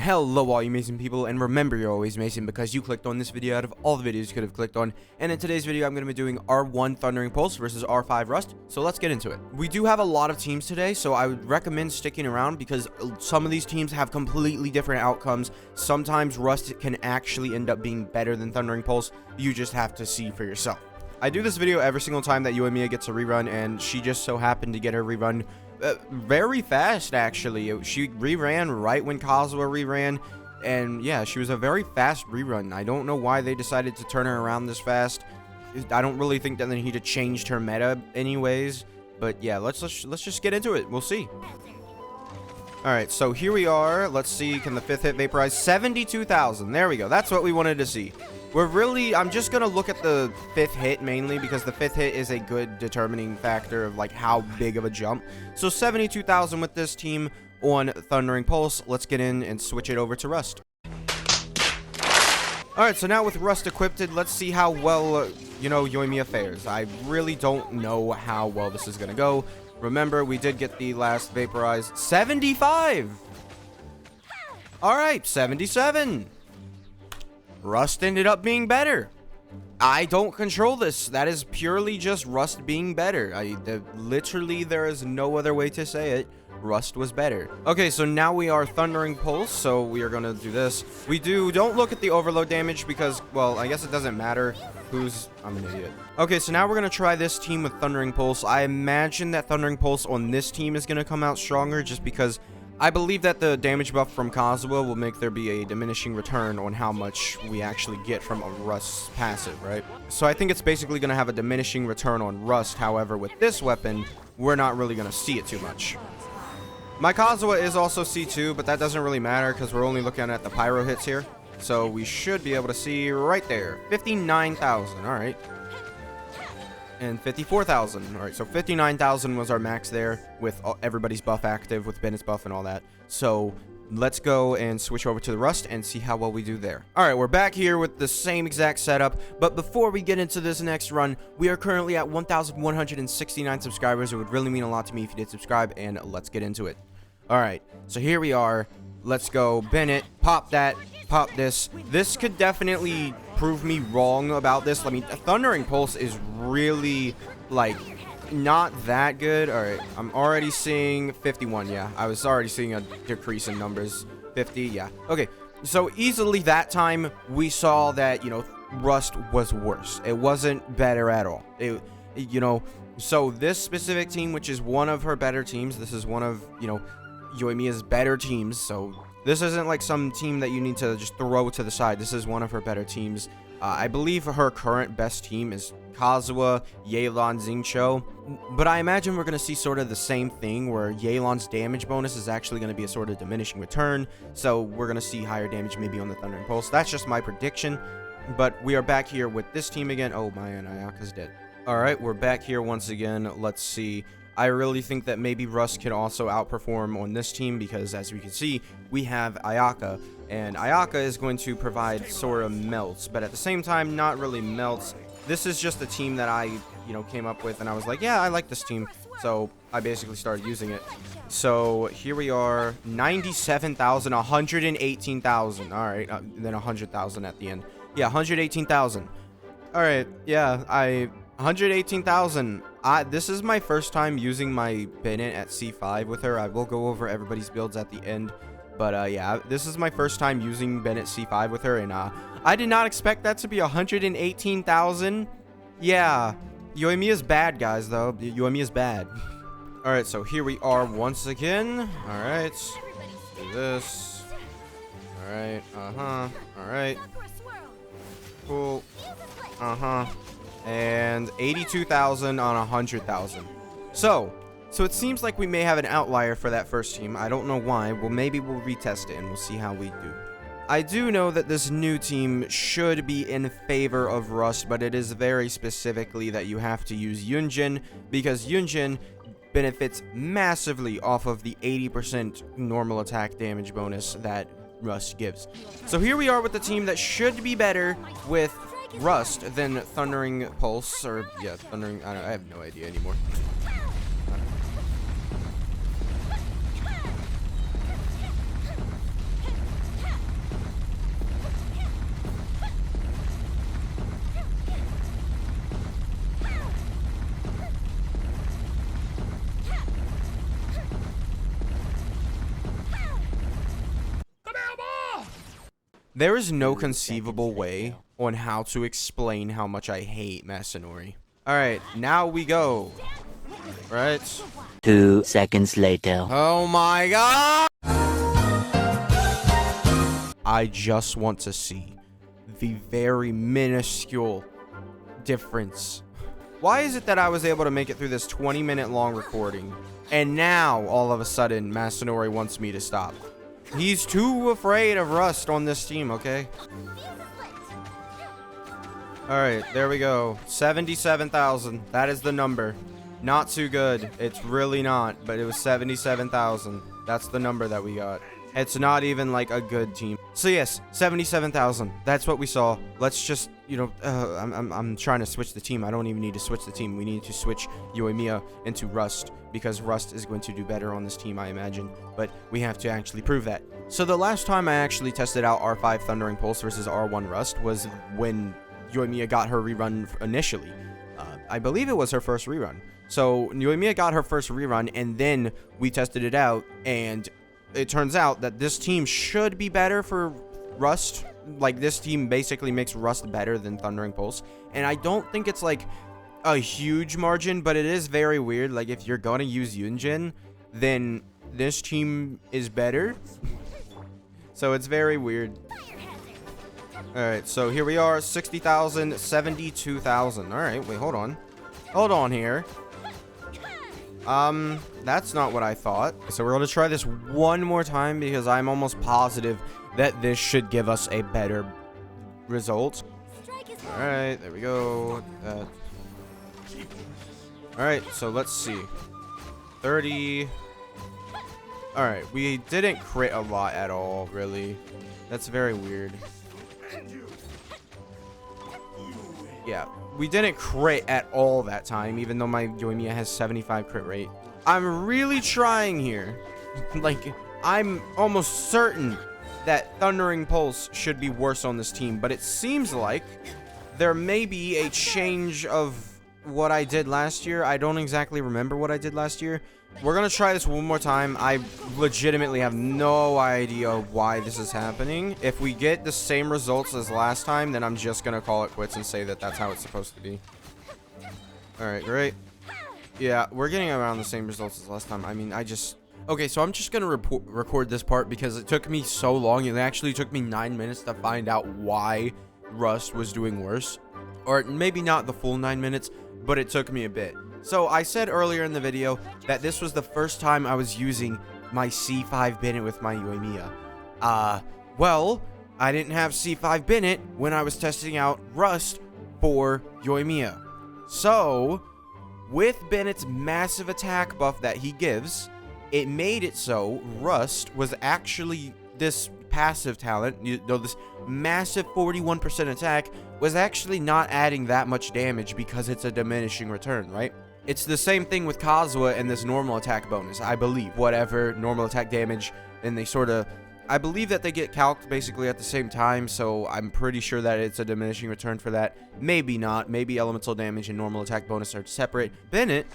Hello all you amazing people, and remember you're always amazing because you clicked on this video out of all the videos you could have clicked on. And in today's video I'm going to be doing R1 Thundering Pulse versus R5 Rust, so let's get into it. We do have a lot of teams today, so I would recommend sticking around because some of these teams have completely different outcomes. Sometimes Rust can actually end up being better than Thundering Pulse. You just have to see for yourself. I do this video every single time that yoimiya gets a rerun, and she just so happened to get her rerun very fast, actually. She reran right when Kazuha reran, and yeah, she was a very fast rerun. I don't know why they decided to turn her around this fast. I don't really think that they need to change her meta anyways, but yeah, let's just get into it. We'll see. Alright, so here we are. Let's see, can the 5th hit vaporize? 72,000. There we go. That's what we wanted to see. I'm just going to look at the 5th hit mainly because the 5th hit is a good determining factor of like how big of a jump. So 72,000 with this team on Thundering Pulse. Let's get in and switch it over to Rust. Alright, so now with Rust equipped, let's see how well, yoimiya fares. I really don't know how well this is going to go. Remember, we did get the last vaporized 75. Alright, 77. Rust ended up being better. I don't control this. That is purely just Rust being better. Literally, there is no other way to say it. Rust was better. Okay, so now we are Thundering Pulse, so we are going to do this. Don't look at the overload damage because, well, I guess it doesn't matter I'm an idiot. Okay, so now we're going to try this team with Thundering Pulse. I imagine that Thundering Pulse on this team is going to come out stronger just because I believe that the damage buff from Kazuha will make there be a diminishing return on how much we actually get from a Rust passive, right? So I think it's basically going to have a diminishing return on Rust. However, with this weapon, we're not really going to see it too much. My Kazuha is also C2, but that doesn't really matter because we're only looking at the pyro hits here. So we should be able to see right there. 59,000, all right. And 54,000. All right, so 59,000 was our max there with everybody's buff active, with Bennett's buff and all that. So let's go and switch over to the Rust and see how well we do there. All right, we're back here with the same exact setup. But before we get into this next run, we are currently at 1,169 subscribers. It would really mean a lot to me if you did subscribe, and let's get into it. All right, so here we are. Let's go. Bennett, pop that, pop this. This could definitely prove me wrong about this. I mean, Thundering Pulse is really, like, not that good. All right, I'm already seeing 51. Yeah, I was already seeing a decrease in numbers. 50, yeah. Okay, so easily that time we saw that, Rust was worse. It wasn't better at all. So this specific team, which is one of her better teams, this is one of, yoimiya's better teams, so this isn't like some team that you need to just throw to the side. This is one of her better teams. I believe her current best team is Kazuha, Yelan, Xingqiu. But I imagine we're going to see sort of the same thing where Yelan's damage bonus is actually going to be a sort of diminishing return. So we're going to see higher damage maybe on the Thundering Pulse. That's just my prediction. But we are back here with this team again. Oh, my, and Ayaka's dead. All right, we're back here once again. Let's see. I really think that maybe Rust can also outperform on this team because, as we can see, we have Ayaka, and Ayaka is going to provide sort of melts, but at the same time, not really melts. This is just a team that I, came up with, and I was like, yeah, I like this team, so I basically started using it. So here we are, 97,000, 118,000, all right, then 100,000 at the end. Yeah, 118,000. All right, yeah, 118,000. This is my first time using my Bennett at C5 with her. I will go over everybody's builds at the end. But yeah, this is my first time using Bennett C5 with her. And I did not expect that to be 118,000. Yeah, yoimiya's bad, guys, though. Yoimiya's bad. Alright, so here we are once again. Alright, do this. Alright, alright. Cool. And 82,000 on 100,000. So it seems like we may have an outlier for that first team. I don't know why. Well, maybe we'll retest it and we'll see how we do. I do know that this new team should be in favor of Rust, but it is very specifically that you have to use Yunjin because Yunjin benefits massively off of the 80% normal attack damage bonus that Rust gives. So here we are with the team that should be better with Rust than Thundering Pulse, or yeah, Thundering, I have no idea anymore. There is no conceivable way on how to explain how much I hate Masanori. Alright, now we go. Right? 2 seconds later. Oh my god! I just want to see the very minuscule difference. Why is it that I was able to make it through this 20-minute long recording, and now, all of a sudden, Masanori wants me to stop? He's too afraid of Rust on this team, okay? Alright, there we go. 77,000. That is the number. Not too good. It's really not, but it was 77,000. That's the number that we got. It's not even like a good team. So yes, 77,000. That's what we saw. Let's just, you know, I'm trying to switch the team. I don't even need to switch the team. We need to switch yoimiya into Rust, because Rust is going to do better on this team, I imagine. But we have to actually prove that. So the last time I actually tested out R5 Thundering Pulse versus R1 Rust was when yoimiya got her rerun initially. I believe it was her first rerun. So yoimiya got her first rerun, and then we tested it out, and it turns out that this team should be better for Rust. Like, this team basically makes Rust better than Thundering Pulse. And I don't think it's, like, a huge margin, but it is very weird. Like, if you're gonna use Yunjin, then this team is better. So it's very weird. Alright, so here we are, 60,000, 72,000. Alright, wait, hold on. Hold on here. That's not what I thought. So we're going to try this one more time, because I'm almost positive that this should give us a better result. Alright, there we go. Alright, so let's see. 30. Alright, we didn't crit a lot at all, really. That's very weird. Yeah, we didn't crit at all that time, even though my yoimiya has 75 crit rate. I'm really trying here. Like, I'm almost certain that Thundering Pulse should be worse on this team, but it seems like there may be a change of what I did last year. I don't exactly remember what I did last year. We're gonna try this one more time. I legitimately have no idea why this is happening. If we get the same results as last time, then I'm just gonna call it quits and say that that's how it's supposed to be. Alright, great. Yeah, we're getting around the same results as last time. I mean, okay, so I'm just gonna record this part because it took me so long. It actually took me 9 minutes to find out why Rust was doing worse. Or maybe not the full 9 minutes, but it took me a bit. So I said earlier in the video that this was the first time I was using my C5 Bennett with my yoimiya. Well, I didn't have C5 Bennett when I was testing out Rust for yoimiya. So, with Bennett's massive attack buff that he gives, it made it so Rust was actually this passive talent, you know, this massive 41% attack was actually not adding that much damage because it's a diminishing return, right? It's the same thing with Kazuha and this normal attack bonus, I believe. Whatever, normal attack damage, and they sort of... I believe that they get calced basically at the same time, so I'm pretty sure that it's a diminishing return for that. Maybe not. Maybe elemental damage and normal attack bonus are separate. Bennett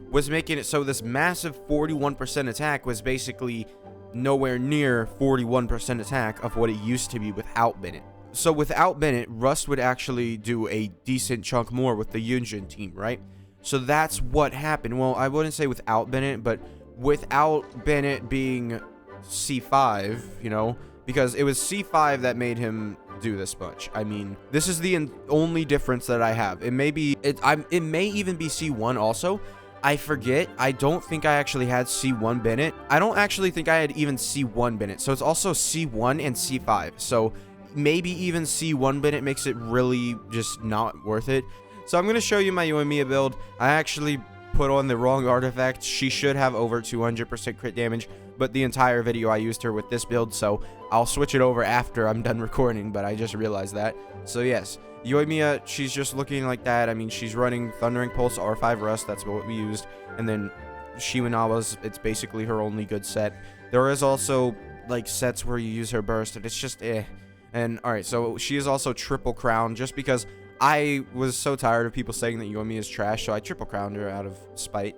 was making it so this massive 41% attack was basically nowhere near 41% attack of what it used to be without Bennett. So without Bennett, Rust would actually do a decent chunk more with the Yunjin team, right? So that's what happened. Well, I wouldn't say without Bennett, but without Bennett being C5, you know, because it was C5 that made him do this much. I mean, this is the only difference that I have. It may be, it may even be C1 also. I forget. I don't think I actually had C1 Bennett. I don't actually think I had even C1 Bennett. So it's also C1 and C5. So maybe even C1 Bennett makes it really just not worth it. So I'm going to show you my yoimiya build. I actually put on the wrong artifact. She should have over 200% crit damage, but the entire video I used her with this build, so I'll switch it over after I'm done recording, but I just realized that. So yes, yoimiya, she's just looking like that. I mean, she's running Thundering Pulse R5 Rust, that's what we used, and then Shiwanawa's, it's basically her only good set. There is also, like, sets where you use her burst, and it's just eh. And, alright, so she is also triple crown, just because I was so tired of people saying that yoimiya is trash, so I triple crowned her out of spite.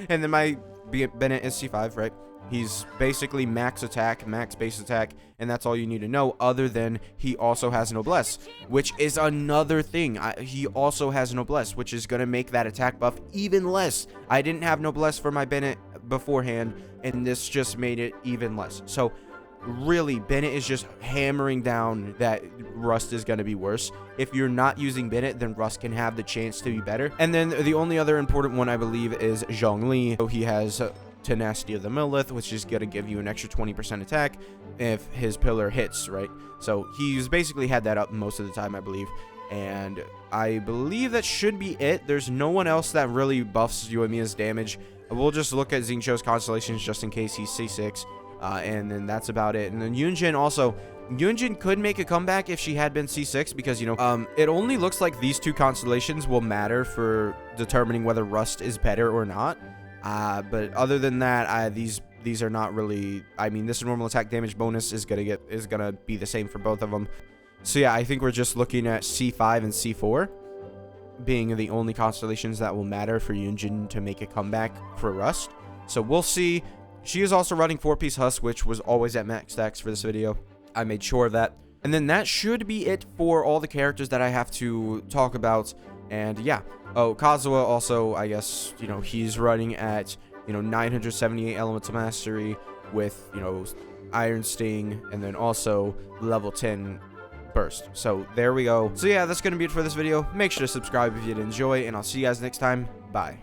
And then my Bennett is C5, right? He's basically max attack, max base attack, and that's all you need to know, other than he also has noblesse, which is another thing. He also has noblesse, which is going to make that attack buff even less. I didn't have noblesse for my Bennett beforehand, and this just made it even less. So really, Bennett is just hammering down that Rust is going to be worse. If you're not using Bennett, then Rust can have the chance to be better. And then the only other important one, I believe, is Zhongli. So he has Tenacity of the Millith, which is going to give you an extra 20% attack if his pillar hits, right? So he's basically had that up most of the time, I believe. And I believe that should be it. There's no one else that really buffs Yoimiya's damage. We'll just look at Xingqiu's constellations just in case he's C6. And then that's about it. And then Yunjin also, Yunjin could make a comeback if she had been C6, because, you know, it only looks like these two constellations will matter for determining whether Rust is better or not. But other than that, these are not really, I mean, this normal attack damage bonus is gonna be the same for both of them. So yeah, I think we're just looking at C5 and C4 being the only constellations that will matter for Yunjin to make a comeback for Rust. So we'll see. She is also running 4-piece Husk, which was always at max stacks for this video. I made sure of that. And then that should be it for all the characters that I have to talk about. And yeah. Oh, Kazuha also, I guess, you know, he's running at, you know, 978 Elemental Mastery with, you know, Iron Sting, and then also level 10 Burst. So there we go. So yeah, that's going to be it for this video. Make sure to subscribe if you did enjoy, and I'll see you guys next time. Bye.